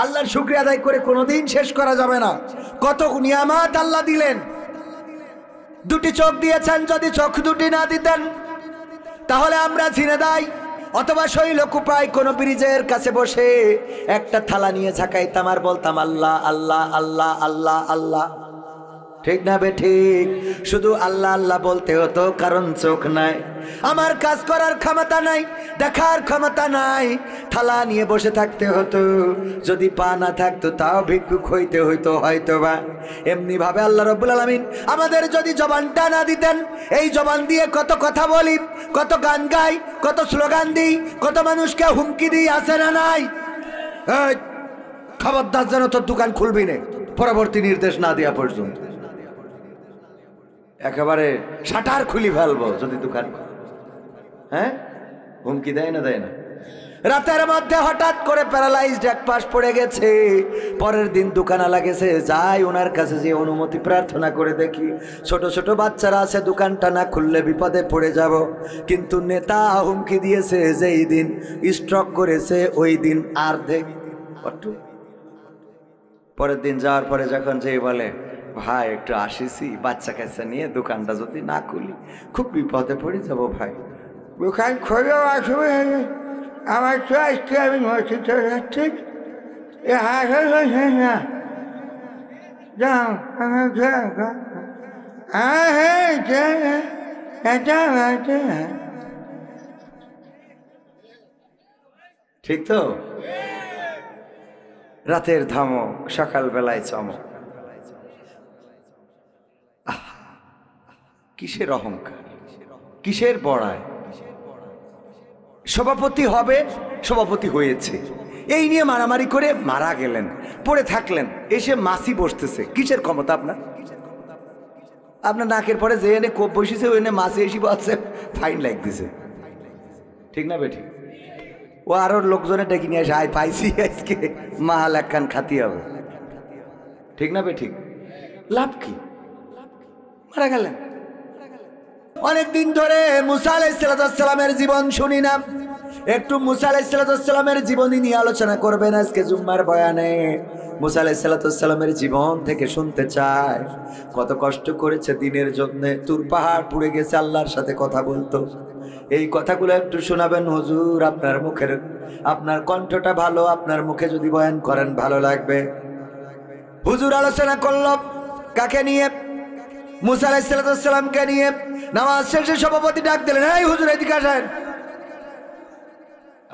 আল্লাহর শুকরিয়া আদায় করে কোনোদিন শেষ করা যাবে না। কত নিয়ামত আল্লাহ দিলেন। দুটি চোখ দিয়েছেন, যদি চোখ দুটি না দিতেন তাহলে আমরা ঝিনেদাই অথবা শৈলকুপায় কোনো ব্রিজের কাছে বসে একটা থালা নিয়ে ঝাঁকাইতাম আর বলতাম আল্লাহ আল্লাহ আল্লাহ আল্লাহ আল্লাহ। ঠিক না বে ঠিক? শুধু আল্লাহ আল্লাহ বলতে হতো, কারণ চোখ নাই, আমার কাজ করার ক্ষমতা নাই, দেখার ক্ষমতা নাই, থালা নিয়ে বসে থাকতে হতো। যদি পা না থাকতো তাও ভিক্ষুক হইতে হইতো হয়তো বা। এমনি ভাবে আল্লাহ রাব্বুল আলামিন আমাদের যদি জবানটা না দিতেন, এই জবান দিয়ে কত কথা বলি, কত গান গাই, কত স্লোগান দিই, কত মানুষকে হুমকি দিই, আছে না নাই? এই খবরদার যেন তোর দোকান খুলবি না পরবর্তী নির্দেশ না দেওয়া পর্যন্ত। একেবারে শাটার খুলি ফেলবো যদি দোকান। হ্যাঁ, হুমকি দেয় না দেয় না? রাতের মধ্যে হঠাৎ করে প্যারালাইজড এক পাশ পড়ে গেছে, পরের দিন দোকানওয়ালা গেছে, যাই ওনার কাছে যে অনুমতি প্রার্থনা করে দেখি, ছোট ছোট বাচ্চারা আছে, দোকানটা না খুললে বিপদে পড়ে যাব। কিন্তু নেতা হুমকি দিয়েছে যেই দিন স্ট্রোক করেছে ওই দিন আর দেখ। পরের দিন যাওয়ার পরে যখন যে বলে ভাই একটু আসিছি বাচ্চা কাচ্চা নিয়ে, দোকানটা যদি না খুলি খুব বিপদে পড়ে যাব ভাই। দোকান খোলো, আসবে আমার তো আজকে আমি মসজিদে যাচ্ছি, ঠিক তো? রাতের ধমক, সকালবেলায় চমক। কিসের অহংকার, কিসের বড়ায়? সভাপতি হবে, সভাপতি হয়েছে, এই নিয়ে মারামারি করে মারা গেলেন, পড়ে থাকলেন, এসে মাসি বসতেছে। কিসের ক্ষমতা আপনার? আপনার নাকের পরে যে এনে কোপ বসেছে ওই এনে মাসি এসে বসছে, ফাইন লাগ দিছে। ঠিক না বেঠিক? ও আরো লোকজনে ডেকে নিয়ে আসে, আয় পাইছি আজকে মাল একখান খাতি হবে। ঠিক না বেঠিক? লাভ কি? মারা গেলেন। অনেকদিন ধরে মুসা আলাইহিস সালামের জীবন শুনি না, একটু মুসা আলাইহিস সালামের জীবনী নিয়ে আলোচনা করবেন আজকে জুম্মার বয়ানে। মুসা আলাইহিস সালামের জীবন থেকে শুনতে চায়, কত কষ্ট করেছে দিনের জন্য, তুর পাহাড় পুড়ে গেছে, আল্লাহর সাথে কথা বলতো। এই কথাগুলো একটু শোনাবেন হুজুর, আপনার মুখের, আপনার কণ্ঠটা ভালো, আপনার মুখে যদি বয়ান করেন ভালো লাগবে। হুজুর আলোচনা করল কাকে নিয়ে? মুসা আলাইহিস সালামকে নিয়ে। নামাজ শেষে সভাপতি ডাক দিলেন, এই হুজুর এদিকে আসেন।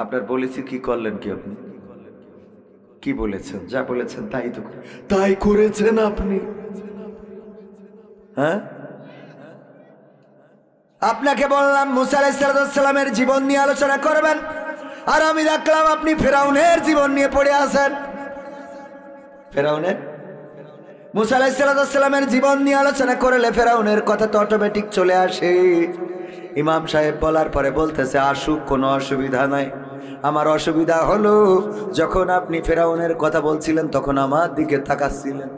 আপনার বলেছি কি করলেন কি? আপনি কি বলেছেন? যা বলেছেন তাই তো, তাই করেছেন আপনি। হ্যাঁ, আপনাকে বললাম মুসা আলাইহিস সালামের জীবন নিয়ে আলোচনা করবেন, আর আমি দেখলাম আপনি ফেরাউনের জীবন নিয়ে পড়ে আছেন। ফেরাউনের, মুসা আলাইহিস সালামের জীবন নিয়ে আলোচনা করলে ফেরাউনের কথা তো অটোমেটিক চলে আসে। ইমাম সাহেব বলার পরে বলতেছে, আসুক, কোনো অসুবিধা নাই। আমার অসুবিধা হলো যখন আপনি ফেরাউনের কথা বলছিলেন তখন আমার দিকে তাকাচ্ছিলেন।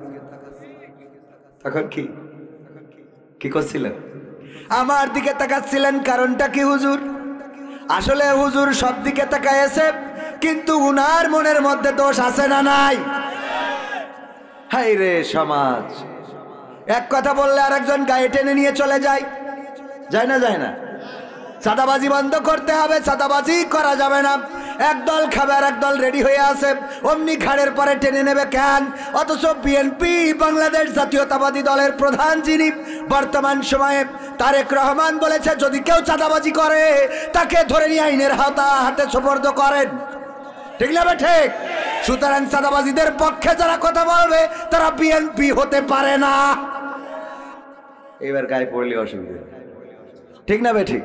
তখন কি করছিলেন? আমার দিকে তাকাচ্ছিলেন। কারণটা কি হুজুর? আসলে হুজুর সব দিকে তাকাইছে, কিন্তু উনার মনের মধ্যে দোষ আছে না নাই? হাই রে সমাজ, এক কথা বললে আরেকজন গায়ে টেনে নিয়ে চলে যায়, যায় না? যায় না? চাঁদাবাজি বন্ধ করতে হবে, চাঁদাবাজি করা যাবে না। একদল খাবে আর একদল রেডি হয়ে আছে, অমনি ঘাড়ের পরে টেনে নেবে কেন? অথচ বিএনপি বাংলাদেশ জাতীয়তাবাদী দলের প্রধান যিনি বর্তমান সময়ে তারেক রহমান বলেছে, যদি কেউ চাঁদাবাজি করে তাকে ধরে নিয়ে আইনের হাতে সোপর্দ করেন। ঠিক না ঠিক? সুতরাং চাঁদাবাজিদের পক্ষে যারা কথা বলবে তারা বিএনপি হতে পারে না। এবার গায়ে পড়লে অসুবিধা। ঠিক না ঠিক?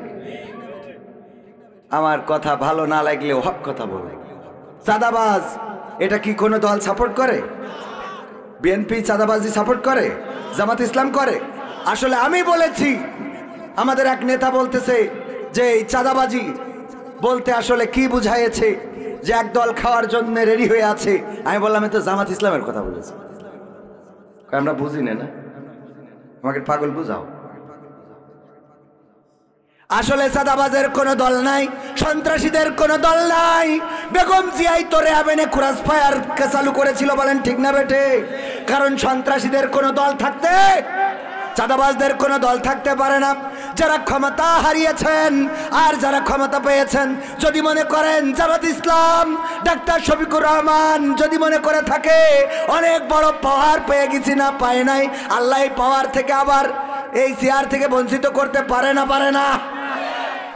আমার কথা ভালো না লাগলেও হক কথা বলে। চাঁদাবাজ এটা কি কোনো দল সাপোর্ট করে? বিএনপি চাঁদাবাজি সাপোর্ট করে? জামাত ইসলাম করে? আসলে আমি বলেছি, আমাদের এক নেতা বলতেছে যে এই চাঁদাবাজি বলতে আসলে কি বুঝাইছে, যে একদল খাওয়ার জন্য রেডি হয়ে আছে। আমি বললাম তো জামাত ইসলামের কথা বলেছি, আমরা বুঝি না, আমাকে পাগল বুঝাও। আসলে চাঁদাবাজের কোনো দল নাই, সন্ত্রাসীদের কোনো দল নাই। বেগম জিয়াই তো র্যাবেনে ক্রস ফায়ার চালু করেছিল, বলেন ঠিক না বেটে? কারণ সন্ত্রাসীদের কোনো দল থাকতে, চাঁদাবাজদের কোনো দল থাকতে পারে না। যারা ক্ষমতা হারিয়েছেন আর যারা ক্ষমতা পেয়েছেন, যদি মনে করেন জামাত ইসলাম, ডাক্তার শফিকুর রহমান যদি মনে করে থাকে অনেক বড় পাওয়ার পেয়ে গেছি, না পায় নাই, আল্লাহ এই পাওয়ার থেকে আবার এই চেয়ার থেকে বঞ্চিত করতে পারে না, পারে না?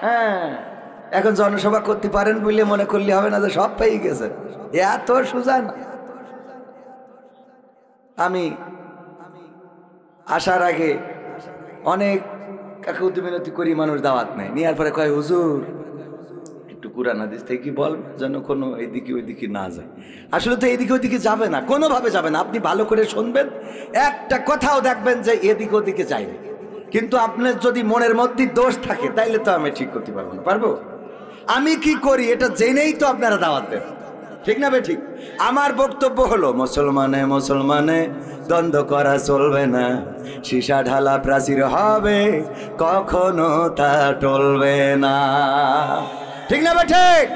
হ্যাঁ, এখন জনসভা করতে পারেন বলে মনে করলে হবে না যে সব পেয়ে গেছে, এত সোজা না। আমি আসার আগে অনেক কাকুতি মিনতি করি, মানুষ দাওয়াত নেয়, নেওয়ার পরে কয় হুজুর একটু কুরআন হাদিস থেকে কি বল, যেন কোনো এইদিকে ওইদিকে না যায়। আসলে তো এইদিকে ওইদিকে যাবে না, কোনোভাবে যাবে না। আপনি ভালো করে শুনবেন, একটা কথাও দেখবেন যে এদিকে ওদিকে যায়নি। কিন্তু আপনার যদি মনের মধ্যে দোষ থাকে তাইলে তো আমি ঠিক করতে পারবো না। পারবো? আমি কি করি এটা জেনেই তো আপনারা দাওয়াত দেন, ঠিক না বে ঠিক? আমার বক্তব্য হলো মুসলমানে মুসলমানে দ্বন্দ্ব করা চলবে না, সীসা ঢালা প্রাচীর হবে কখনো তা টলবে না, ঠিক না বে ঠিক?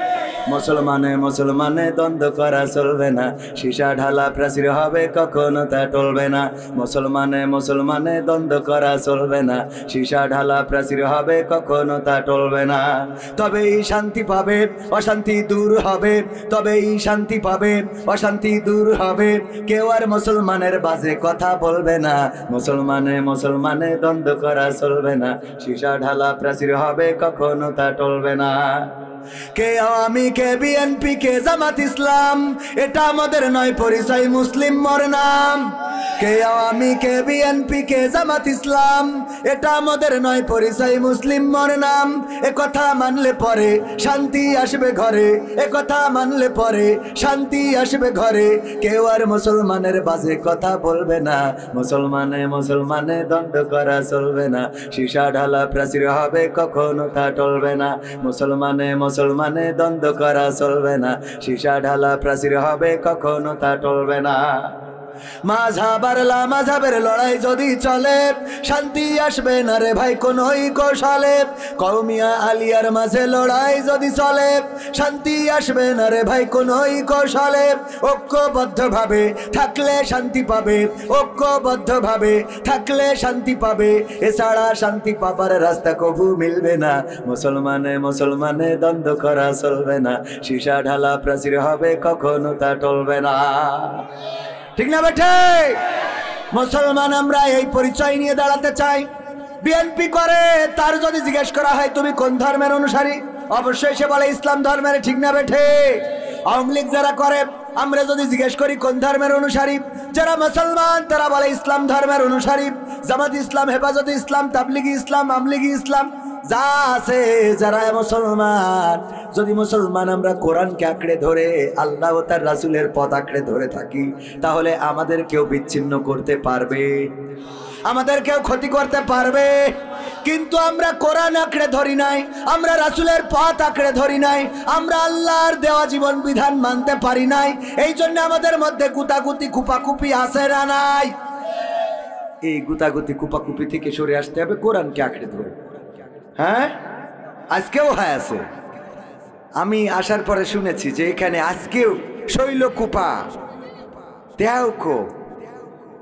মুসলমানে মুসলমানে দ্বন্দ্ব করা চলবে না, সীসা ঢালা প্রাচীর হবে কখনো তা টলবে না। মুসলমানে মুসলমানে দ্বন্দ্ব করা চলবে না, সীসা ঢালা প্রাচীর হবে কখনো তা টলবে না। তবেই শান্তি পাবে, অশান্তি দূর হবে, তবেই শান্তি পাবে, অশান্তি দূর হবে। কেউ আর মুসলমানের বাজে কথা বলবে না, মুসলমানে মুসলমানে দ্বন্দ্ব করা চলবে না, সীসা ঢালা প্রাচীর হবে কখনো তা টলবে না। কে আওয়ামী, কে বিএনপি, কে জামাত ইসলাম, এটা আমাদের নয় পরিচয়, মুসলিম মোর নাম। কে আওয়ামী, কে বিএনপি, কে জামাত ইসলাম, এটা আমাদের নয় পরিচয়, মুসলিম মোর নাম। এ কথা মানলে পরে শান্তি আসবে ঘরে, এ কথা মানলে পরে শান্তি আসবে ঘরে। কেউ আর মুসলমানের বাজে কথা বলবে না, মুসলমানে মুসলমানে দ্বন্দ্ব করা চলবে না, সীসা ঢালা প্রাচীর হবে কখনো তা টলবে না। মুসলমানে মুসলমানে দ্বন্দ্ব করা চলবে না, সীসা ঢালা প্রাচীর হবে কখনো তা টলবে না। মাঝহাবের লামাঝহাবের লড়াই যদি চলে, শান্তি আসবে না রে ভাই কোনোই কৌশলে। কওমিয়া আলিয়ার মাঝে লড়াই যদি চলে, শান্তি আসবে না রে ভাই কোনোই কৌশলে। ঐক্যবদ্ধভাবে থাকলে শান্তি পাবে, ঐক্যবদ্ধভাবে থাকলে শান্তি পাবে, এছাড়া শান্তি পাবার রাস্তা কবু মিলবে না। মুসলমানে মুসলমানে দ্বন্দ্ব করা চলবে না, সীসা ঢালা প্রাচীর হবে কখনো তা টলবে না, ঠিক না বেঠে? মুসলমান আমরা এই পরিচয় নিয়ে দাঁড়াতে চাই। বিএনপি করে, তার যদি জিজ্ঞেস করা হয় তুমি কোন ধর্মের অনুসারী, অবশ্যই সে বলে ইসলাম ধর্মের, ঠিক না বেঠে? আওয়ামী লীগ যারা করে, আমরা যদি জিজ্ঞেস করি কোন ধর্মের অনুসারী, যারা মুসলমান তারা বলে ইসলাম ধর্মের অনুসারী। জামাত ইসলাম, হেফাজতে ইসলাম, তাবলিগি ইসলাম, আমলিগি ইসলাম যা আছে, যারা মুসলমান, যদি মুসলমান আমরা কোরআনকে আঁকড়ে ধরে আল্লাহ ও তার রাসূলের পথ আঁকড়ে ধরে থাকি, তাহলে আমাদের কেউ বিচ্ছিন্ন করতে পারবে, আমাদের কেউ ক্ষতি করতে পারবে। কিন্তু আমরা কোরআন আঁকড়ে ধরি নাই, আমরা রাসূলের পথ আঁকড়ে ধরি নাই, আমরা আল্লাহর দেওয়া জীবন বিধান মানতে পারি নাই। এই জন্য আমাদের মধ্যে গুতাগুতি কুপাকুপি আছে না নাই? এই গুতাগুতি কুপাকুপি থেকে সরে আসতে হবে, কোরআনকে আঁকড়ে ধরে। হ্যাঁ, আজকেও হয় আছে। আমি আসার পরে শুনেছি যে এখানে আজকেও শৈল কুপা দেও কো,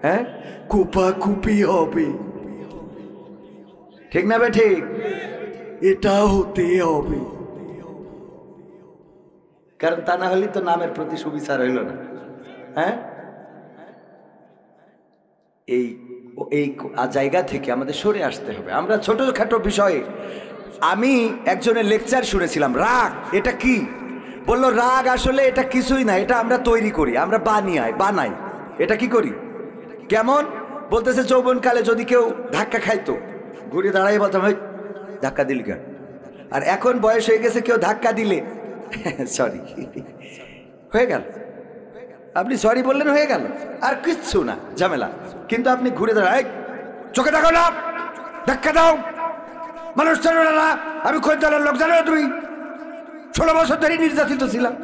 হ্যাঁ, কুপা কুপি হবে, ঠিক না বে ঠিক? এটা হতে হবে, কারণ তা না হলে তো নামের প্রতি সুবিচার হইল না। হ্যাঁ, এই এই জায়গা থেকে আমাদের সরে আসতে হবে। আমরা ছোটখাটো বিষয়ে, আমি একজনের লেকচার শুনেছিলাম, রাগ এটা কি? বললো রাগ আসলে এটা কিছুই না, এটা আমরা তৈরি করি, আমরা বানাই। এটা কি করি? কেমন? বলতেছে যৌবনকালে যদি কেউ ধাক্কা খাইতো, ঘুরে দাঁড়াই বলতাম ওই ধাক্কা দিলি কেন? আর এখন বয়স হয়ে গেছে, কেউ ধাক্কা দিলে সরি হয়ে গেল, আপনি সরি বললেন হয়ে গেল, আর কিচ্ছু না, ঝামেলা। কিন্তু আপনি ঘুরে দাঁড়ায়, চোখে দেখো না, ধাক্কা দাও, মানুষ জানো না, আমি খোঁজদারের লোক, জানো তুমি 16 বছর ধরে নির্যাতিত ছিলাম।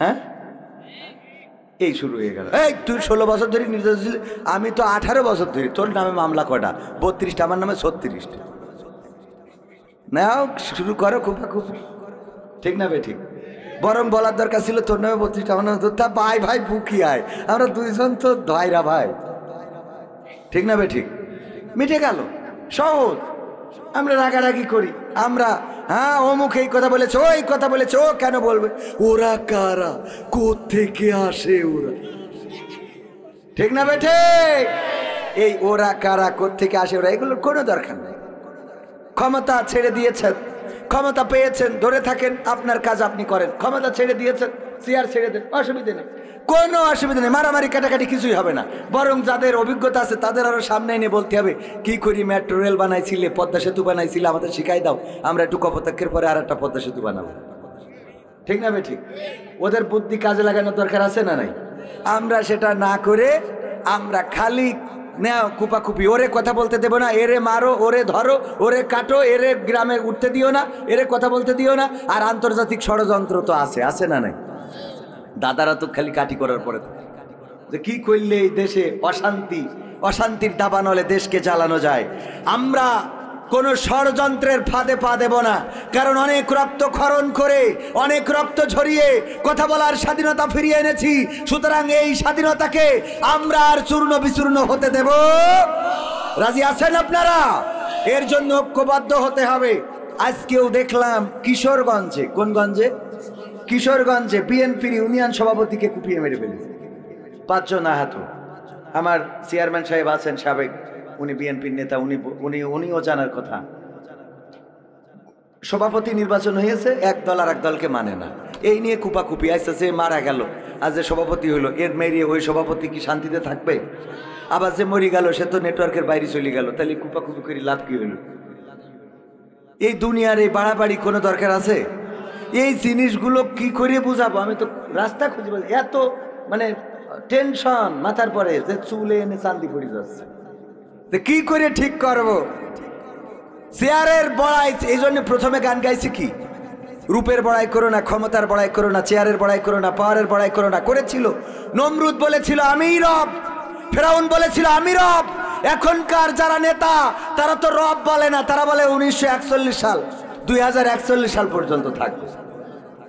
হ্যাঁ, এই শুরু হয়ে গেল। এই তুই 16 বছর ধরে নির্যাতিত ছিলি, আমি তো 18 বছর ধরে। তোর নামে মামলা কটা? 32টা, আমার নামে 36টা। নাও শুরু করো কুপাকুপি, ঠিক না বে ঠিক? বরং বলার দরকার ছিল তোর নামে 32টা বানানো, তা ভাই ভাই বুকি আয়, আমরা দুইজন তো ভাইরা ভাই, ঠিক না বে ঠিক? মিটে গেল, সহজ। আমরা রাগারাগি করি, আমরা হ্যাঁ অমুক এই কথা বলেছে, ওই কথা বলেছে, ও কেন বলবে, ওরা কারা, কোত্থেকে আসে ওরা, ঠিক না বে ঠিক? এই ওরা কারা কোত্থেকে আসে ওরা এগুলোর কোনো দরকার নেই। ক্ষমতা ছেড়ে দিয়েছেন, ক্ষমতা পেয়েছেন, ধরে থাকেন, আপনার কাজ আপনি করেন। ক্ষমতা ছেড়ে দিয়েছেন, চেয়ার ছেড়ে দেন, অসুবিধা নেই, কোনো অসুবিধা নেই। মারামারি কাটাকাটি কিছুই হবে না। বরং যাদের অভিজ্ঞতা আছে তাদের আরো সামনে এনে বলতে হবে, কি করি, মেট্রো রেল বানাইছিলে, পদ্মা সেতু বানাইছিলে, আমাদের শিখাই দাও, আমরা একটু কপোতাক্ষের পরে আর একটা পদ্মা সেতু বানাবো, ঠিক না ভাই ঠিক? ওদের বুদ্ধি কাজে লাগানোর দরকার আছে না নাই? আমরা সেটা না করে আমরা খালি নাও কুপাকুপি, ওরে কথা বলতে দেবো না, এরে মারো, ওরে ধরো, ওরে কাটো, এরে গ্রামে উঠতে দিও না, এরে কথা বলতে দিও না। আর আন্তর্জাতিক ষড়যন্ত্র তো আছে না নাই? দাদারা তো খালি কাটি করার পরে যে কি করলে এই দেশে অশান্তির দাবান হলে দেশকে জ্বালানো যায়। আমরা কোন ষড়যন্ত্রের ফাঁদে পা দেব না, কারণ অনেক রক্ত খরণ করে, অনেক রক্ত ঝরিয়ে কথা বলার স্বাধীনতা ফিরিয়ে এনেছি। সুতরাং এই স্বাধীনতাকে আমরা আর চূর্ণ বিচূর্ণ হতে দেব। রাজি আছেন আপনারা? এর জন্য ঐক্যবদ্ধ হতে হবে। আজকেও দেখলাম কিশোরগঞ্জে, কোন গঞ্জে? কিশোরগঞ্জে বিএনপির ইউনিয়ন সভাপতিকে কুপিয়ে মেরে ফেলেছে, 5 জন আহত। আমার চেয়ারম্যান সাহেব আছেন সাবেক, উনি বিএনপির নেতা, উনিও জানার কথা। সভাপতি নির্বাচন হয়েছে, এক দল আর এক দলকে মানে না, এই নিয়ে কুপাকুপি। আস্তে আস্তে মারা গেল, আজ যে সভাপতি হলো, এর মেরিয়ে ওই সভাপতি কি শান্তিতে থাকবে? আবার যে মরি গেল সে তো নেটওয়ার্কের বাইরে চলে গেল, তাহলে কুপাকুপি করে লাভ কি হলো? এই দুনিয়ার এই বাড়াবাড়ি কোনো দরকার আছে? এই জিনিসগুলো কি করে বুঝাবো? আমি তো রাস্তা খুঁজে পাই, এত মানে টেনশন মাথার পরে যে চুলে এনে চান্দি পড়ে যাচ্ছে, কি করে ঠিক করব? চেয়ারের বড়াই, এই জন্য প্রথমে গান গাইছি কি, রূপের বড়াই করো না, ক্ষমতার বড়াই করো না, চেয়ারের বড়াই করো না, পাওয়ারের বড়াই করো না। করেছিল নমরুদ, বলেছিল আমিই রব, ফেরাউন বলেছিল আমি রব। এখনকার যারা নেতা তারা তো রব বলে না, তারা বলে 1941 সাল, 2041 সাল পর্যন্ত থাকবে,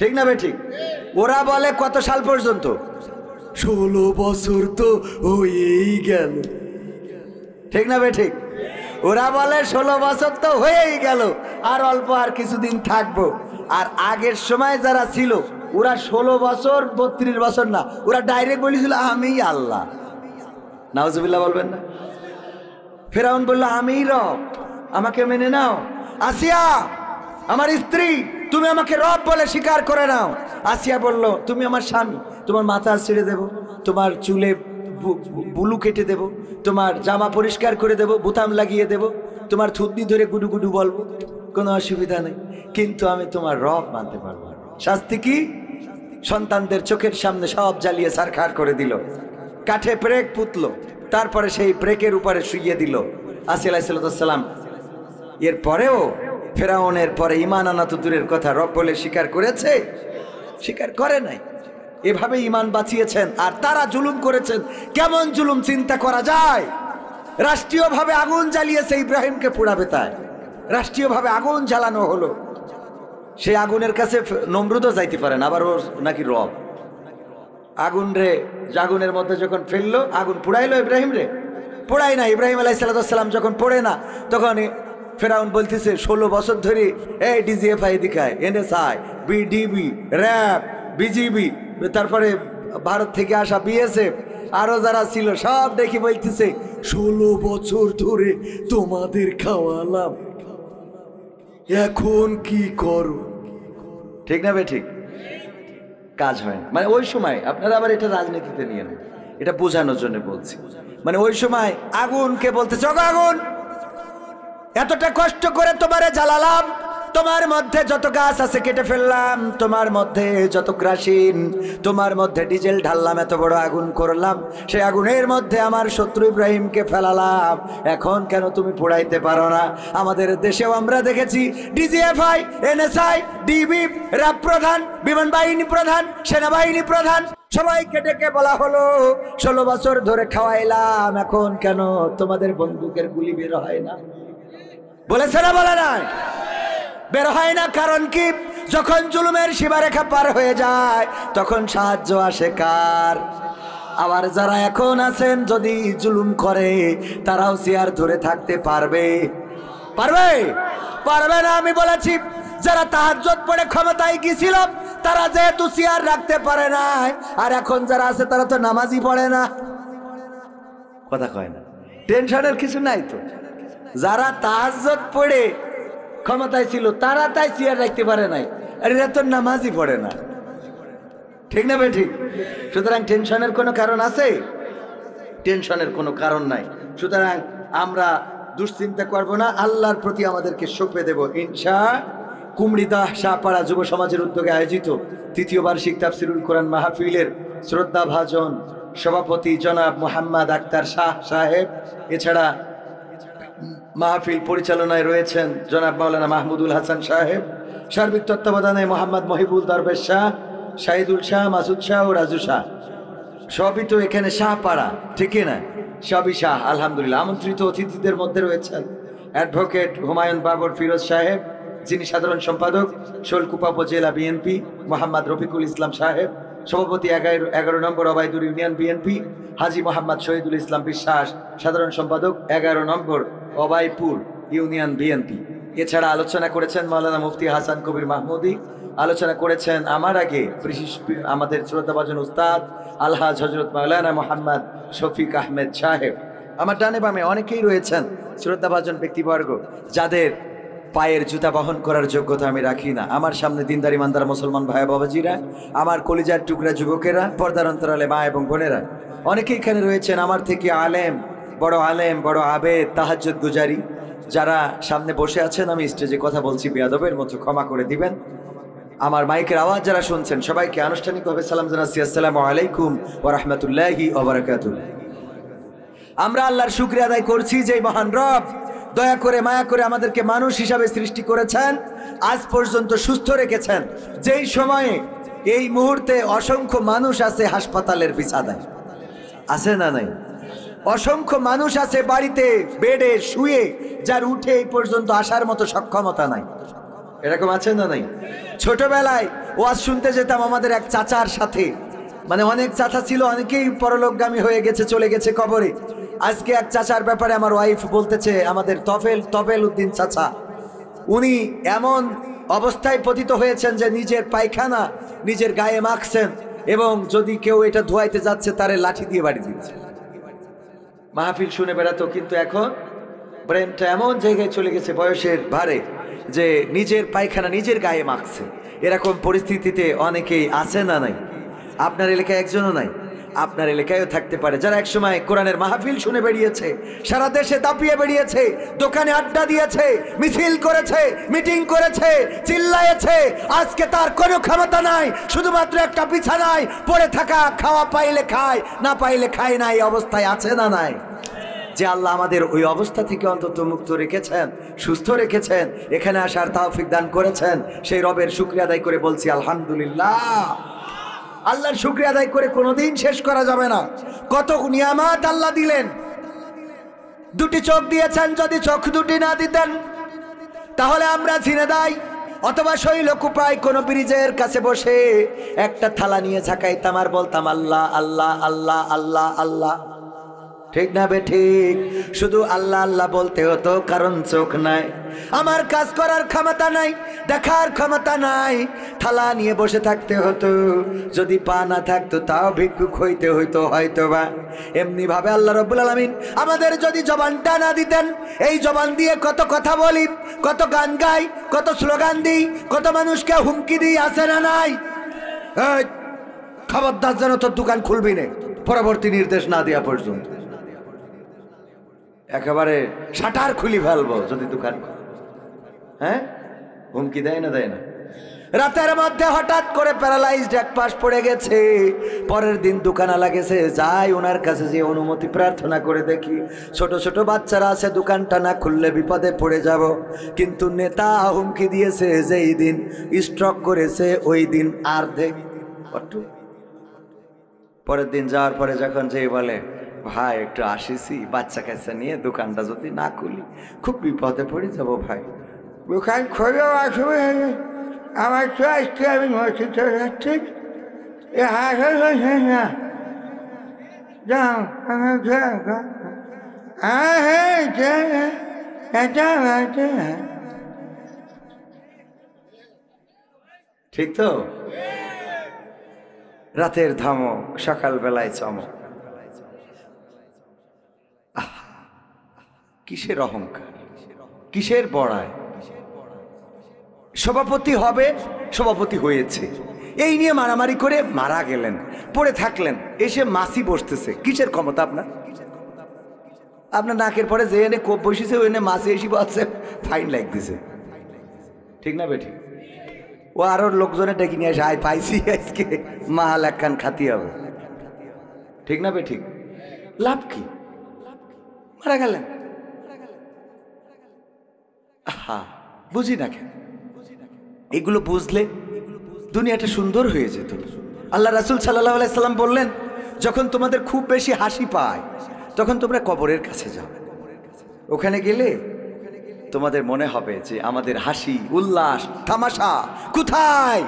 ঠিক না বে ঠিক? ওরা বলে কত সাল পর্যন্ত? 16 বছর তো হয়েই গেল, ঠিক না বে ঠিক? ওরা বলে 16 বছর তো হয়েই গেল, আর অল্প আর কিছুদিন থাকবো। আর আগের সময় যারা ছিল ওরা 16 বছর 32 বছর না, ওরা ডাইরেক্ট বলেছিল আমি আল্লাহ। নাউজুবিল্লাহ বলবেন না? ফেরাউন বলল আমি রব, আমাকে মেনে নাও। আসিয়া আমার স্ত্রী, তুমি আমাকে রব বলে স্বীকার করে নাও। আসিয়া বলল তুমি আমার স্বামী, তোমার মাথা ছেড়ে দেব, তোমার চুলে বুলু কেটে দেব, তোমার জামা পরিষ্কার করে দেব, বোতাম লাগিয়ে দেব, তোমার থুতনি ধরে গুডু গুডু বলবো, কোনো অসুবিধা নেই, কিন্তু আমি তোমার রব মানতে পারবো না। শাস্তি কি? সন্তানদের চোখের সামনে সব জ্বালিয়ে ছারখার করে দিল, কাঠে ব্রেক পুতলো, তারপরে সেই ব্রেকের উপরে শুইয়ে দিল আসিয়া আলাইহিস সালাম। এরপরেও ফেরাউনের পরে ঈমান আনা তো দূরের কথা, রব বলে স্বীকার করেছে? স্বীকার করে নাই। এভাবে ঈমান বাঁচিয়েছেন। আর তারা জুলুম করেছেন, কেমন জুলুম চিন্তা করা যায়? রাষ্ট্রীয়ভাবে আগুন জ্বালিয়েছে, ইব্রাহিমকে পোড়াবে তাই রাষ্ট্রীয়ভাবে আগুন জ্বালানো হলো। সেই আগুনের কাছে নমরুদও যাইতে পারেন, আবার ওর নাকি রব। আগুন রে, আগুনের মধ্যে যখন ফেললো, আগুন পুড়াইলো ইব্রাহিম রে? পোড়াই না। ইব্রাহিম আলাইহিস সালাম যখন পড়ে না, তখন ফেরাউন বলতেছে 16 বছর ধরে এই ডিজিএফআই দিখায়, এনএসআই, বিডিবি, র্যাব, বিজিবি, তারপরে ভারত থেকে আসা বিএসএফ, আরো যারা ছিল সব দেখি বলতেছে 16 বছর ধরে তোমাদের খাওয়ালাম, এখন কি করো? ঠিক না বে ঠিক? কাজ হয় না। মানে ওই সময় আপনারা আবার এটা রাজনীতিতে নিয়ে নেন, এটা বোঝানোর জন্য বলছি। মানে ওই সময় আগুনকে বলতেছে আগুন, এতটা কষ্ট করে তোমারে জ্বালালাম, তোমার মধ্যে যত গাছ আছে কেটে ফেললাম, তোমার মধ্যে যত গ্রাসিন, তোমার মধ্যে ডিজেল ঢাললাম, এত বড় আগুন করলাম, সেই আগুনের মধ্যে আমার শত্রু ইব্রাহিমকে ফেলালাম, এখন কেন তুমি পোড়াইতে পারো না? আমাদের দেশেও আমরা দেখেছি ডিজিএফআই, এনএসআই, ডিবি, র্যাব প্রধান, বিমান বাহিনী প্রধান, সেনাবাহিনী প্রধান সবাইকে ডেকে বলা হলো 16 বছর ধরে খাওয়াইলাম, এখন কেন তোমাদের বন্দুকের গুলি বের হয় না? বলেছে না বলে নাই? বের হয় না। কারণ কি? যখন জুলুমের সীমারেখা পার হয়ে যায় তখন সাহায্য আসে কার? আবার যারা এখন আছেন যদি জুলুম করে তারাও চেয়ার ধরে থাকতে পারবে? পারবে? পারবে না। আমি বলেছি যারা তাহাজ্জুদ পড়ে ক্ষমতায় গিয়েছিল তারা যেহেতু চেয়ার রাখতে পারে না, আর এখন যারা আছে তারা তো নামাজই পড়ে না। কথা কয় না। টেনশনের কিছু নাই তো। যারা তাহাজ্জুদ পড়ে ক্ষমতায় ছিল তারা তাই চেয়ার রাখতে পারে নাই, আর এরা তো নামাজই পড়ে না। ঠিক না ভাই? ঠিক। সুতরাং টেনশনের কোনো কারণ আছে? টেনশনের কোনো কারণ নাই। সুতরাং আমরা দুশ্চিন্তা করব না, আল্লাহর প্রতি আমাদেরকে সঁপে দেব ইনশাআল্লাহ। কুমড়িদাহ শাহপাড়া যুব সমাজের উদ্যোগে আয়োজিত তৃতীয় বার্ষিক তাফসিরুল কোরআন মাহফিলের শ্রদ্ধাভাজন সভাপতি জনাব মোহাম্মদ আক্তার শাহ সাহেব, এছাড়া মাহফিল পরিচালনায় রয়েছেন জনাব মাওলানা মাহমুদুল হাসান সাহেব, সার্বিক তত্ত্বাবধানে মোহাম্মদ মহিবুল দরবেশ শাহ, শাহিদুল শাহ, মাসুদ শাহ ও রাজু শাহ। সবই তো এখানে শাহপাড়া, ঠিক না? সবই শাহ। আলহামদুলিল্লাহ। আমন্ত্রিত অতিথিদের মধ্যে রয়েছেন অ্যাডভোকেট হুমায়ুন বাবর ফিরোজ সাহেব, যিনি সাধারণ সম্পাদক শোলকুপা উপজেলা বিএনপি, মোহাম্মদ রফিকুল ইসলাম সাহেব সভাপতি 11 নম্বর অবায়দুর ইউনিয়ন বিএনপি, হাজী মোহাম্মদ শহীদুল ইসলাম বিশ্বাস সাধারণ সম্পাদক 11 নম্বর অবায়পুর ইউনিয়ন বিএনপি। এছাড়া আলোচনা করেছেন মাওলানা মুফতি হাসান কবির মাহমুদি, আলোচনা করেছেন আমার আগে আমাদের শ্রদ্ধাভাজন উস্তাদ আলহাজ হজরত মাওলানা মোহাম্মদ শফিক আহমেদ সাহেব। আমার ডানে বামে অনেকেই রয়েছেন শ্রদ্ধাভাজন ব্যক্তিবর্গ যাদের পায়ের জুতা বহন করার যোগ্যতা আমি রাখি না। আমার সামনে দিনদার ইমানদার মুসলমান ভাই বাবাজিরা, আমার কলিজার টুকরা যুবকেরা, পর্দার অন্তরালে মা এবং বোনেরা, অনেকেই এখানে রয়েছেন আমার থেকে আলেম, বড় আবেদ, তাহাজ্জুদ গুজারি যারা সামনে বসে আছেন। আমি স্টেজে কথা বলছি বেয়াদবের মতো, ক্ষমা করে দিবেন। আমার মাইকের আওয়াজ যারা শুনছেন সবাইকে আনুষ্ঠানিকভাবে সালাম জানাচ্ছি, আসসালামু আলাইকুম ওয়া রাহমাতুল্লাহি ওয়া বারাকাতুহু। আমরা আল্লাহর শুকরিয়া আদায় করছি যে মহান রব দয়া করে মায়া করে আমাদেরকে মানুষ হিসাবে সৃষ্টি করেছেন, আজ পর্যন্ত সুস্থ রেখেছেন। যেই সময়ে এই মুহূর্তে অসংখ্য মানুষ আছে হাসপাতালের বিছানায়, আছে না নাই? অসংখ্য মানুষ আছে বাড়িতে বেডে শুয়ে, যার উঠে এই পর্যন্ত আসার মতো সক্ষমতা নাই। এরকম আছে না নাই? ছোটবেলায় ওয়াজ শুনতে যেতাম আমাদের এক চাচার সাথে, মানে অনেক চাচা ছিল, অনেকেই পরলোকগামী হয়ে গেছে, চলে গেছে কবরে। আজকে এক চাচার ব্যাপারে আমার ওয়াইফ বলতেছে, আমাদের তফেল উদ্দিন চাচা, উনি এমন অবস্থায় পতিত হয়েছেন যে নিজের পায়খানা নিজের গায়ে মাখছেন, এবং যদি কেউ এটা ধোয়াইতে যাচ্ছে তারে লাঠি দিয়ে বাড়ি দিচ্ছে। মাহফিল শুনে বেড়াতো, কিন্তু এখন ব্রেনটা এমন জায়গায় চলে গেছে বয়সের ভারে যে নিজের পায়খানা নিজের গায়ে মাখছে। এরকম পরিস্থিতিতে অনেকেই আছে না নাই? আপনার এলাকায় একজনও নাই? আপনার এলাকায়ও থাকতে পারে, যারা একসময় কোরআনের মাহফিল শুনে বেরিয়েছে, সারা দেশে দাপিয়ে বেরিয়েছে, দোকানে আড্ডা দিয়েছে, মিছিল করেছে, মিটিং করেছে, চিল্লায়েছে। আজকে তার কোনো ক্ষমতা নাই, শুধুমাত্র একটা বিছানায় পড়ে থাকা, খাওয়া পাইলে খায়, না পাইলে খায় না, এই অবস্থায় আছে না নাই? যে আল্লাহ আমাদের ওই অবস্থা থেকে অন্তত মুক্ত রেখেছেন, সুস্থ রেখেছেন, এখানে আসার তৌফিক দান করেছেন, সেই রবের শুকরিয়া আদায় করে বলছি আলহামদুলিল্লাহ। আল্লাহর শুকরিয়া আদায় করে কোনোদিন শেষ করা যাবে না। কত নিয়ামত আল্লাহ দিলেন। দুটি চোখ দিয়েছেন, যদি চোখ দুটি না দিতেন তাহলে আমরা ঝিনেদাই অথবা শৈলকুপায় কোনো ব্রিজের কাছে বসে একটা থালা নিয়ে ঝাঁকাইতাম আর বলতাম আল্লাহ আল্লাহ আল্লাহ আল্লাহ আল্লাহ। ঠিক না বে ঠিক? শুধু আল্লাহ আল্লাহ বলতে হতো, কারণ চোখ নাই, আমার কাজ করার ক্ষমতা নাই, দেখার ক্ষমতা নাই, থালা নিয়ে বসে থাকতে হতো। যদি পা না থাকতো তাও ভিক্ষুক হইতে হইতো হয়তো বা। এমনি ভাবে আল্লাহ রাব্বুল আলামিন আমাদের যদি জবানটা না দিতেন, এই জবান দিয়ে কত কথা বলি, কত গান গাই, কত স্লোগান দিই, কত মানুষকে হুমকি দিই, আছে না নাই? এই খবরদার যেন তোর দোকান খুলবি না পরবর্তী নির্দেশ না দেওয়া পর্যন্ত। একেবারে শাটার খুলি ফেলবো যদি দোকান, হ্যাঁ? হুমকি দেয় না? দেয় না। রাতের মধ্যে হঠাৎ করে প্যারালাইজড এক পাশ পড়ে গেছে, পরের দিন দোকানওয়ালা গেছে, যাই ওনার কাছে যে অনুমতি প্রার্থনা করে দেখি, ছোট ছোট বাচ্চারা আছে, দোকানটা না খুললে বিপদে পড়ে যাব। কিন্তু নেতা হুমকি দিয়েছে যেই দিন স্ট্রোক করেছে ওই দিন আর দেখ। পরের দিন যাওয়ার পরে যখন যে বলে ভাই একটু আসিছি, বাচ্চা কাচ্চা নিয়ে দোকানটা যদি না খুলি খুব বিপদে পড়ে যাব ভাই, দোকান খোলো আসবে, আমার তো আজকে আমি মসজিদে যাচ্ছি, যাও ঠিক তো? রাতের ধমক, সকালবেলায় চমক। কিসের অহংকার, কিসের বড়ায়? সভাপতি হবে, সভাপতি হয়েছে, এই নিয়ে মারামারি করে মারা গেলেন, পড়ে থাকলেন, এসে মাসি বসতেছে। কিসের ক্ষমতা আপনার? আপনার নাকের পরে যে এনে কোপ বসেছে ওই এনে মাসি এসে বসছে, ফাইন লাগ দিছে। ঠিক না বেঠিক? ও আরো লোকজনে ডেকে নিয়ে আসে, আয় পাইছি আজকে মাল একখান খাতি হবে। ঠিক না বেঠিক? লাভ কি? মারা গেলেন। আহা, বুঝি না কেন? এগুলো বুঝলে দুনিয়াটা সুন্দর হয়ে যেত। আল্লাহ রাসূল সাল্লাল্লাহু আলাইহি সাল্লাম বললেন, যখন তোমাদের খুব বেশি হাসি পায় তখন তোমরা কবরের কাছে যাও। ওখানে গেলে তোমাদের মনে হবে যে আমাদের হাসি, উল্লাস, তামাশা কোথায়?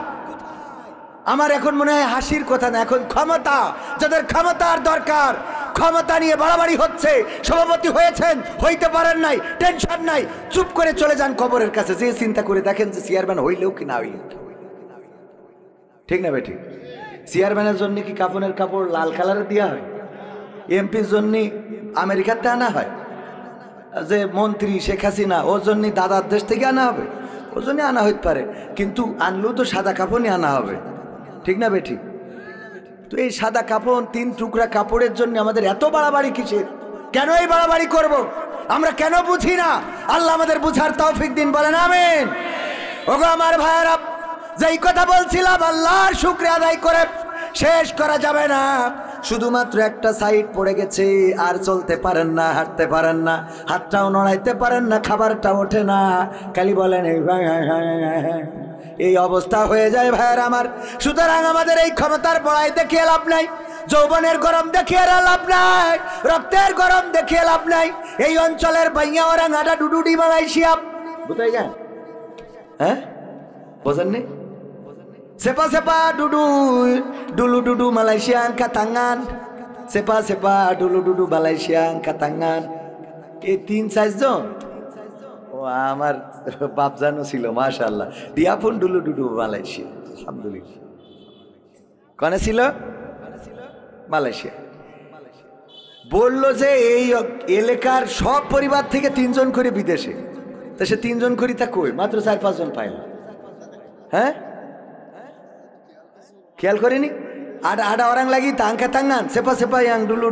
আমার এখন মনে হয় হাসির কথা না, এখন ক্ষমতা। যাদের ক্ষমতার দরকার, ক্ষমতা নিয়ে বাড়াবাড়ি হচ্ছে। সভাপতি হয়েছেন, হইতে পারেন নাই, টেনশন নাই, চুপ করে চলে যান কবরের কাছে, যে চিন্তা করে দেখেন যে চেয়ারম্যান হইলেও কি না হইলেও। ঠিক না বেঠিক? চেয়ারম্যানের জন্য কি কাপড়ের কাপড় লাল কালারের দেওয়া হয়? এমপির জন্য আমেরিকাতে আনা হয়? যে মন্ত্রী শেখ হাসিনা, ওর জন্য দাদার দেশ থেকে আনা হবে? ওর জন্য আনা হইতে পারে, কিন্তু আনলেও তো সাদা কাপড়ই আনা হবে। ঠিক না বেঠিক? তো এই সাদা কাপড়, 3 টুকরা কাপড়ের জন্য আমাদের এত বাড়াবাড়ি কিসের? কেন এই বাড়াবাড়ি করব? আমরা কেন বুঝি না? আল্লাহ আমাদের বুঝার তৌফিক দিন, বলেন আমিন। ওগো আমার ভাইয়েরা, যেই কথা বলছিলাম, আল্লাহর শুকরিয়া আদায় করে শেষ করা যাবে না। শুধুমাত্র একটা সাইড পড়ে গেছে, আর চলতে পারেন না, হাঁটতে পারেন না, হাতটাও নড়াইতে পারেন না, খাবারটা ওঠে না, খালি বলেন এই অবস্থা হয়ে যায় ভাইয়ের আমার। সুতরাং আমাদের এই ক্ষমতার বড়াই দেখিয়ে লাভ নাই, যৌবনের গরম দেখিয়ে লাভ নাই, রক্তের গরম দেখিয়ে লাভ নাই। এই অঞ্চলের বাইয়া ওরা নাডা ডুডুডি মালয়েশিয়া, বুঝতে গেছেন? হ্যাঁ, বোঝেননি? সেপা সেপা ডুডু ডুলু ডুডু মালয়েশিয়া কাতাঙ্গান, সেপা সেপা ডুলু ডুডু মালয়েশিয়া কাতাঙ্গান। এই 3-4 জন ও আমার বাপজানো ছিল, মাশাআল্লাহ। দিয়াফুন ডুলু ডুডু মালয়েশিয়া, আলহামদুলিল্লাহ। কনে ছিল? মালয়েশিয়া। বললো যে এই এলাকার সব পরিবার থেকে 3 জন করে বিদেশে, তা সে 3 জন করি তা কই, মাত্র 4-5 জন পাইল। হ্যাঁ, খেয়াল করিনি? আডা orang lagi tangka tangan, siapa yang dulu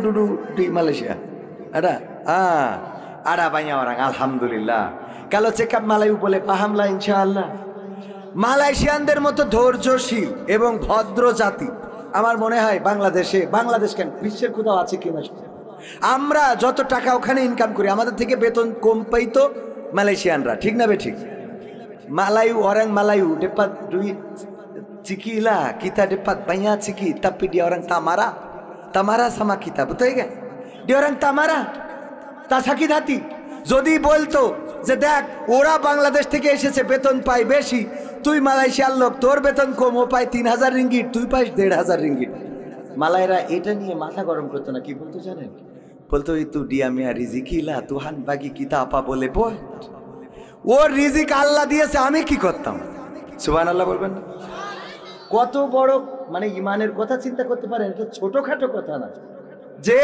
di Malaysia? Ada banyak orang, alhamdulillah. Kalau cakap Melayu boleh paham lah insyaallah. মালয়েশিয়ানদের মতো ধৈর্যশীল এবং ভদ্র জাতি আমার মনে হয় বাংলাদেশ কেন বিশ্বের কোথাও আছে কিনা। আমরা যত টাকা ওখানে ইনকাম করি, আমাদের থেকে বেতন কম পাইতো মালয়েশিয়ানরা। ঠিক না বেঠিক? Malayu, orang Malayu dapat duit ciki lah, kita dapat banyak ciki, tapi dia orang Tamara sama kita, betul ya? Dia orang Tamara, tak sakit hati. যদি বলতো যে দেখ ওরা বাংলাদেশ থেকে এসেছে, বেতন পায় বেশি, তুই মালয়েশিয়ার লোক, তোর বেতন কম, ও পায় 3000 রিঙ্গিট, তুই পাইস 1500 রিঙ্গিট। মালায়রা এটা নিয়ে মাথা গরম করতো না, কি বলতো জানেন? বলতো তু ডিয়া মিয়া রিজিকিলা তুহান বাকি কিতা আপা বলে বল, ওর রিজিক আল্লাহ দিয়েছে, আমি কি করতাম? সুবহানাল্লাহ বলবেন না? কত বড় মানে ইমানের কথা চিন্তা করতে পারেন, এটা ছোটখাটো কথা না। যে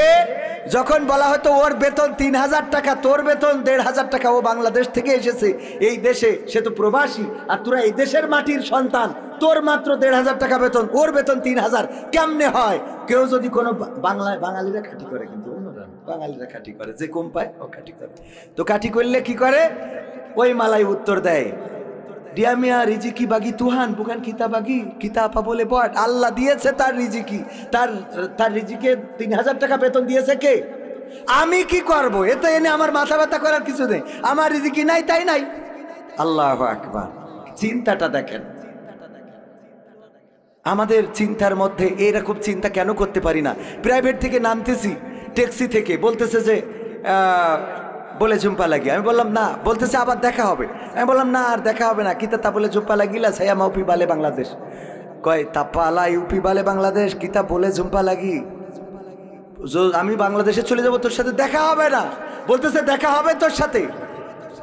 যখন বলা হতো ওর বেতন 3000 টাকা, তোর বেতন 1500 টাকা, ও বাংলাদেশ থেকে এসেছে এই দেশে, সে তো প্রবাসী, আর তোরা এই দেশের মাটির সন্তান, তোর মাত্র 1500 টাকা বেতন, ওর বেতন 3000, কেমনে হয়? কেউ যদি কোনো বাঙালিরা খাটি করে, কিন্তু বাঙালিরা খাটি করে, যে কম পায় ও খাটি করে। তো খাটি করলে কি করে? ওই মালাই উত্তর দেয়, dia miya riziki bagi Tuhan bukan kita bagi, kita apa boleh buat? আল্লাহ দিয়েছে তার রিজিকি, তার রিজিকে 3000 টাকা বেতন দিয়েছে কে? আমি কি করব? এতে এনে আমার মাথা ব্যথা করার কিছু নেই, আমার রিজিকি নাই তাই নাই। আল্লাহু আকবার, চিন্তাটা দেখেন। আমাদের চিন্তার মধ্যে এরকম চিন্তা কেন করতে পারি না? প্রাইভেট থেকে নামতেছি, ট্যাক্সি থেকে বলতেছে যে বলে ঝুম্পা লাগি। আমি বললাম না, বলতেছে আবার দেখা হবে। আমি বললাম না, আর দেখা হবে না, কিতা তা বলে ঝুম্পা লাগিলা সায়ামা উপি বালে বাংলাদেশ। কয় তাপালা ইউপি বালে বাংলাদেশ, কিতা বলে ঝুম্পা লাগি, আমি বাংলাদেশে চলে যাব, তোর সাথে দেখা হবে না। বলতেছে দেখা হবে তোর সাথে।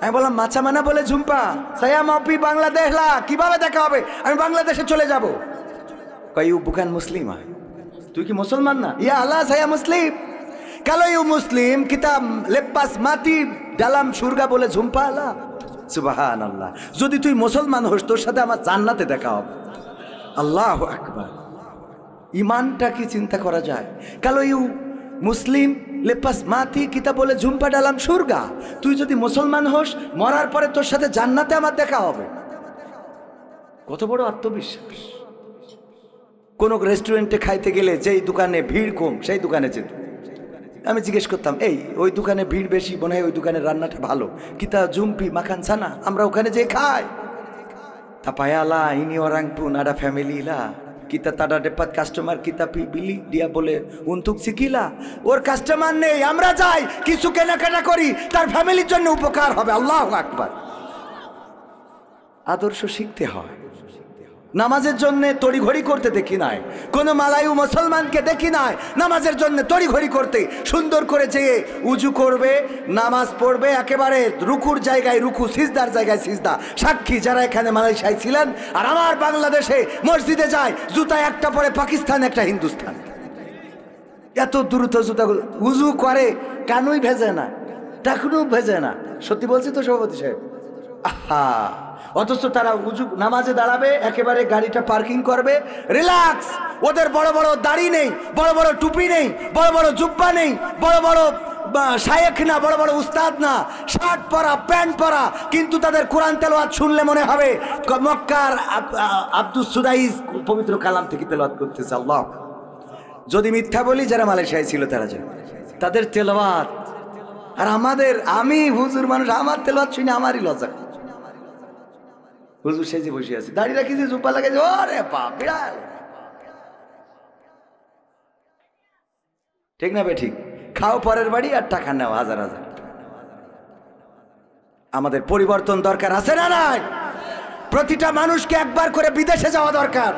আমি বললাম মাছা মানা বলে ঝুম্পা সায়ামা উপি বাংলাদেশ লা, কিভাবে দেখা হবে, আমি বাংলাদেশে চলে যাব। কয় ইউ বুকান মুসলিম, তুই কি মুসলমান না? ইয়া আল্লাহ সায়া মুসলিম। কালো ইউ মুসলিম কিতাব লেপ্পাস মাটি ডালাম সুরগা বলে ঝুম্পা আলা। সুবহানাল্লাহ, যদি তুই মুসলমান হোস তোর সাথে আমার জান্নাতে দেখা হবে। আল্লাহু আকবার। ইমানটা কি চিন্তা করা যায়? কালো ইউ মুসলিম লেপাস মাটি কিতাব বলে ঝুম্পা ডালাম সুরগা, তুই যদি মুসলমান হোস মরার পরে তোর সাথে জান্নাতে আমার দেখা হবে। কত বড় আত্মবিশ্বাস। কোন রেস্টুরেন্টে খাইতে গেলে যেই দোকানে ভিড় কম সেই দোকানে যেত। আমি জিজ্ঞেস করতাম, এই ওই দোকানে ভিড় বেশি, মনে হয় ওই দোকানের রান্নাটা ভালো, কিতা জুম্পি মাখান ছানা, আমরা ওখানে যেয়ে খাই। তা পায়ালা ইনি ওরাংপুন আডা ফ্যামিলি লা kita tada dapat customer kita bili dia boleh untuk sikila ওর কাস্টমার নেই, আমরা যাই কিছু কেনাকাটা করি, তার ফ্যামিলির জন্য উপকার হবে। আল্লাহু আকবার। আদর্শ শিখতে হয়। নামাজের জন্য তড়িঘড়ি করতে দেখি নাই, কোনো মালায়ু মুসলমানকে দেখি নাই নামাজের জন্য তড়িঘড়ি করতে। সুন্দর করে যেয়ে উজু করবে, নামাজ পড়বে, একেবারে রুকুর জায়গায় রুকু, সিজদার জায়গায় সিজদা। সাক্ষী যারা এখানে মালয়েশিয়ায় ছিলেন আর আমার বাংলাদেশে মসজিদে যায় জুতা একটা পরে পাকিস্তান একটা হিন্দুস্তান, এত দ্রুত জুতা উজু করে, কানুই ভেজে না, টাকনু ভেজে না। সত্যি বলছি তো সভাপতি সাহেব? আহা, অথচ তারা উজু নামাজে দাঁড়াবে, একেবারে গাড়িটা পার্কিং করবে, রিল্যাক্স। ওদের বড় বড় দাড়ি নেই, বড় বড় টুপি নেই, বড় বড় জুব্বা নেই, বড় বড় শায়েখ না, বড় বড় উস্তাদ না, শার্ট পরা প্যান্ট পরা, কিন্তু তাদের কোরআন তেলাওয়াত শুনলে মনে হবে মক্কার আব্দুস সুদাইস পবিত্র কালাম থেকে তেলাওয়াত করতেছে। আল্লাহ, যদি মিথ্যা বলি যারা মালয়েশিয়ায় ছিল তারা জানে তাদের তেলাওয়াত। আর আমাদের, আমি হুজুর মানুষ, আমার তেলাওয়াত শুনে আমারই লজ্জা। হুজুর সেজে বসে আছে, দাড়ি রাখিছে, জুব্বা লাগাইছে, ওরে বাপ, বিড়াল। ঠিক না বে ঠিক? খাও পরের বাড়ি আর টাকা নেও হাজার হাজার। আমাদের পরিবর্তন দরকার আছে না নাই? প্রতিটা মানুষকে একবার করে বিদেশে যাওয়া দরকার।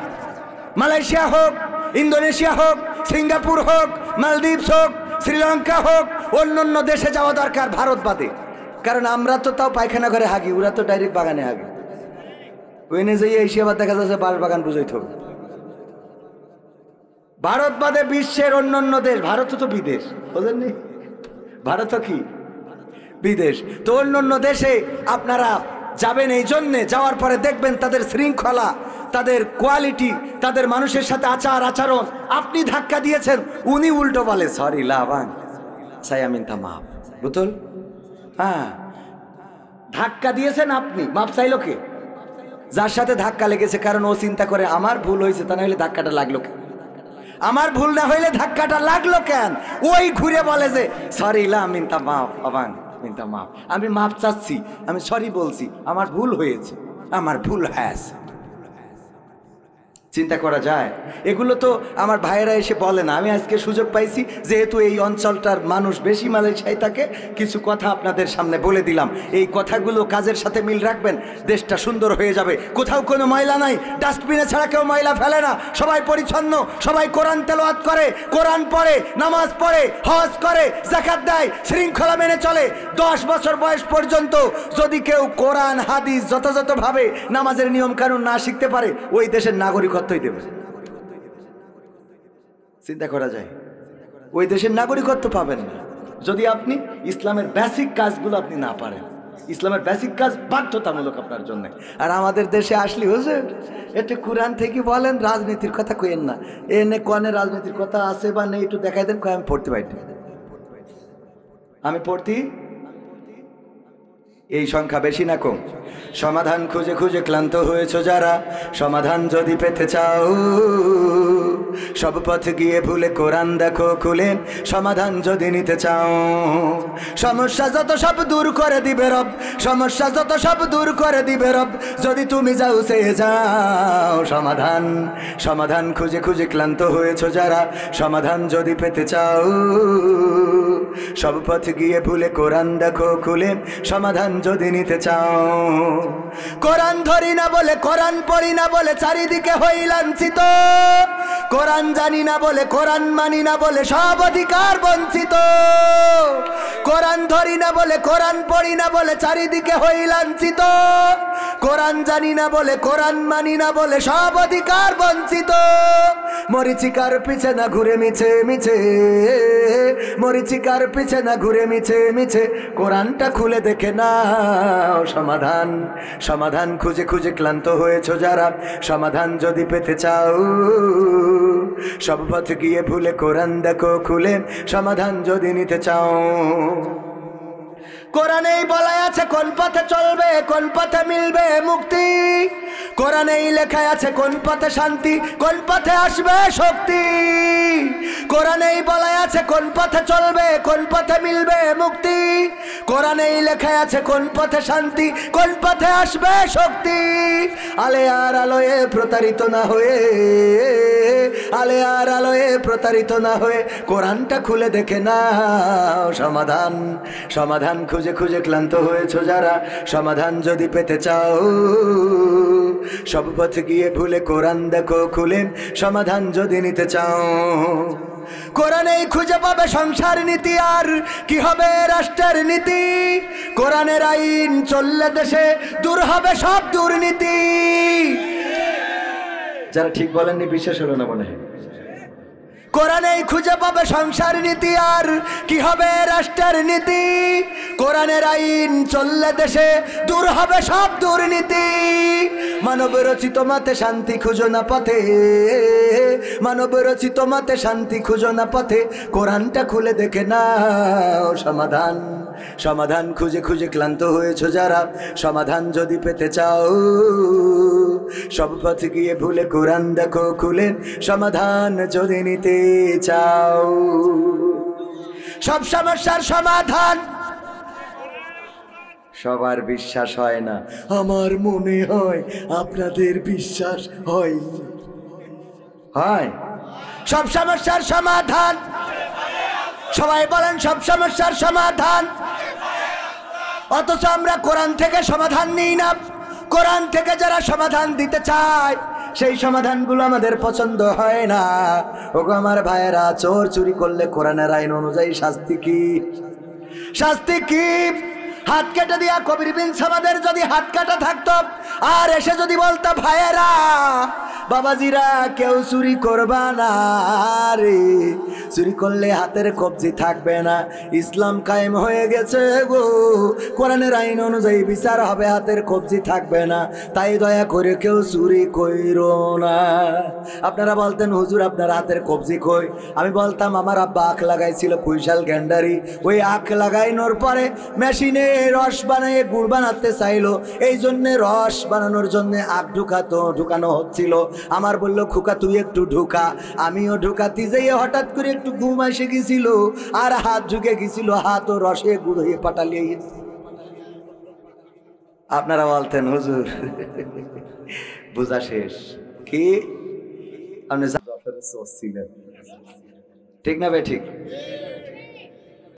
মালয়েশিয়া হোক, ইন্দোনেশিয়া হোক, সিঙ্গাপুর হোক, মালদ্বীপস হোক, শ্রীলঙ্কা হোক, অন্য দেশে যাওয়া দরকার ভারত বাদে। কারণ আমরা তো তাও পায়খানা ঘরে হাগি, ওরা তো ডাইরেক্ট বাগানে হাগি। ওইনে যে এসে আবার দেখা যাচ্ছে বাঁশ বাগান বুঝাইতে হবে। ভারত বাদে বিশ্বের অন্য দেশ, ভারত তো বিদেশ, বুঝলেননি? ভারত কি বিদেশ? তো অন্য দেশে আপনারা যাবেন এই জন্যে, যাওয়ার পরে দেখবেন তাদের শৃঙ্খলা, তাদের কোয়ালিটি, তাদের মানুষের সাথে আচরণ। আপনি ধাক্কা দিয়েছেন, উনি উল্টো বলে সরি লাভান সায়ামিন তা মাপ, বুতল। হ্যাঁ, ধাক্কা দিয়েছেন আপনি, মাপ চাইলো কে? যার সাথে ধাক্কা লেগেছে, কারণ ও চিন্তা করে আমার ভুল হয়েছে, তা না হলে ধাক্কাটা লাগলো কেন? আমার ভুল না হইলে ধাক্কাটা লাগলো কেন? ওই ঘুরে বলে যে সরি লা মিনতা মাফ আবান মিনতা মাফ, আমি মাপ চাচ্ছি, আমি সরি বলছি, আমার ভুল হয়েছে, আমার ভুল হয়েছে। চিন্তা করা যায়? এগুলো তো আমার ভাইয়েরা এসে বলে না। আমি আজকে সুযোগ পাইছি, যেহেতু এই অঞ্চলটার মানুষ বেশি মালয়েশিয়ায় থাকে, কিছু কথা আপনাদের সামনে বলে দিলাম। এই কথাগুলো কাজের সাথে মিল রাখবেন, দেশটা সুন্দর হয়ে যাবে। কোথাও কোনো ময়লা নাই, ডাস্টবিনে ছাড়া কেউ ময়লা ফেলে না, সবাই পরিচ্ছন্ন, সবাই কোরআন তেলাওয়াত করে, কোরআন পড়ে, নামাজ পড়ে, হজ করে, যাকাত দেয়, শৃঙ্খলা মেনে চলে। 10 বছর বয়স পর্যন্ত যদি কেউ কোরআন হাদিস যথাযথভাবে নামাজের নিয়ম কানুন না শিখতে পারে, ওই দেশের নাগরিকত্বই দেবে। চিন্তা করা যায়? ওই দেশের নাগরিকত্ব পাবেন না যদি আপনি ইসলামের বেসিক কাজগুলো আপনি না পারেন। ইসলামের বেসিক কাজ বাধ্যতামূলক আপনার জন্য। আর আমাদের দেশে আসলে হুজুর একটু কোরআন থেকে বলেন, রাজনীতির কথা কইেন না, এনে কোনে রাজনীতির কথা আছে বা নেই একটু দেখাই দেন, আমি পড়তে পারি, আমি পড়তে এই সংখ্যা বেশি না কম? সমাধান খুঁজে খুঁজে ক্লান্ত হয়েছো যারা, সমাধান যদি পেতে চাও সব পথ গিয়ে ভুলে কোরআন দেখো খুলে, সমাধান যদি নিতে চাও। সমস্যা যত সব দূর করে দিবে রব, সমস্যা যত সব দূর করে দিবে রব, যদি তুমি যাও সে যাও। সমাধান সমাধান খুঁজে খুঁজে ক্লান্ত হয়েছো যারা, সমাধান যদি পেতে চাও সব পথ গিয়ে ভুলে কোরআন দেখো খুলে, সমাধান যদি নিতে চাও। কোরআন ধরি না বলে, কোরআন পড়ি না বলে চারিদিকে হই লাঞ্ছিত, কোরআন জানি না বলে, কোরআন মানি না বলে সব অধিকার বঞ্চিত। কোরআন ধরি না বলে, কোরআন পড়ি না বলে চারিদিকে হই লাঞ্ছিত, কোরআন জানি না বলে, কোরআন মানি না বলে সব অধিকার বঞ্চিত। মরিচিকার পিছে না ঘুরে মিছে মিছে, মরিচিকার পিছে না ঘুরে মিছে মিছে, কোরআনটা খুলে দেখে নাও। সমাধান সমাধান খুঁজে খুঁজে ক্লান্ত হয়েছো যারা, সমাধান যদি পেতে চাও সব পথ গিয়ে ভুলে কোরআন দেখো খুলে, সমাধান যদি নিতে চাও। কোরআনেই বলা আছে কোন পথে চলবে, কোন পথে মিলবে মুক্তি, কোরআনেই লেখা আছে কোন পথে শান্তি, কোন পথে আসবে শক্তি। কোরআনেই বলা আছে কোন পথে চলবে, কোন পথে মিলবে মুক্তি, কোরআনেই লেখা আছে কোন পথে শান্তি, কোন পথে আসবে শক্তি। আলে আর আলোয় প্রতারিত না হয়ে, আলে আর আলোয় প্রতারিত না হয়ে কোরআনটা খুলে দেখে নাও। সমাধান সমাধান খুঁজে খুঁজে ক্লান্ত হয়েছো যারা, সমাধান যদি পেতে চাও সব পথ গিয়ে ভুলে কোরআন দেখো খুলে, সমাধান যদি নিতে চাও। কোরআনেই খুঁজে পাবে সংসার নীতি, আর কি হবে রাষ্ট্রের নীতি, কোরআনের আইন চললে দেশে দূর হবে সব দুর্নীতি। যারা ঠিক বলেননি বিশ্বাস হলো না মনে হয়। কোরআনেই খুঁজে পাবে সংসার নীতি, আর কি হবে রাষ্ট্রের নীতি, কোরআনের আইন চললে দেশে দূর হবে সব দুর্নীতি। মানব রচিত মতে শান্তি খুঁজো না পথে, মানব রচিত মতে শান্তি খুঁজো না পথে, কোরআনটা খুলে দেখে নাও। সমাধান সমাধান খুঁজে খুঁজে ক্লান্ত হয়েছো যারা, সমাধান যদি পেতে চাও সব পথ গিয়ে ভুলে কোরআন দেখো খুলে, সমাধান যদি নিতে চাও। সব সমস্যার সমাধান সবার বিশ্বাস হয় না, আমার মনে হয় আপনাদের বিশ্বাস হয়। হয় সব সমস্যার সমাধান, সবাই বলেন সব সমস্যার সমাধান, অথচ আমরা কোরআন থেকে সমাধান নিই না। কোরআন থেকে যারা সমাধান দিতে চায় সেই সমাধানগুলো আমাদের পছন্দ হয় না। ওগো আমার ভাইয়েরা, চোর চুরি করলে কোরআনের আইন অনুযায়ী শাস্তি কি? শাস্তি কি? হাত কেটে দিয়া কবির বিন সামাদের যদি হাত কাটা থাকতো, আর এসে যদি বলতো ভাইয়েরা বাবাজিরা কেউ চুরি করবা না রে, চুরি করলে হাতের কবজি থাকবে না, ইসলাম কায়েম হয়ে গেছে গো, কোরআনের আইন অনুযায়ী বিচার হবে, হাতের কবজি থাকবে না, তাই দয়া করে কেউ চুরি কইরো না। আপনারা বলতেন হুজুর আপনার হাতের কবজি কই? আমি বলতাম আমার আব্বা আখ লাগাইছিল কুইশাল গ্যান্ডারি, ওই আখ লাগাইনোর পরে মেশিনে রস বানিয়ে গুড় বানাতে চাইলো, এই জন্যে রস বানানোর জন্য আখ ঢুকানো হচ্ছিল। আমার বললো খোকা তুই একটু ঢুকা, আমিও ঢুকাতে যেয়ে হঠাৎ করে একটু ঘুম এসে গেছিল, আর হাত ঢুকে গেছিল, হাত ও রসে গুড় হয়ে পাটালিয়ে গেছে। আপনারা বলতেন হুজুর বোঝা শেষ কি? আপনি ঠিক না ভাই? ঠিক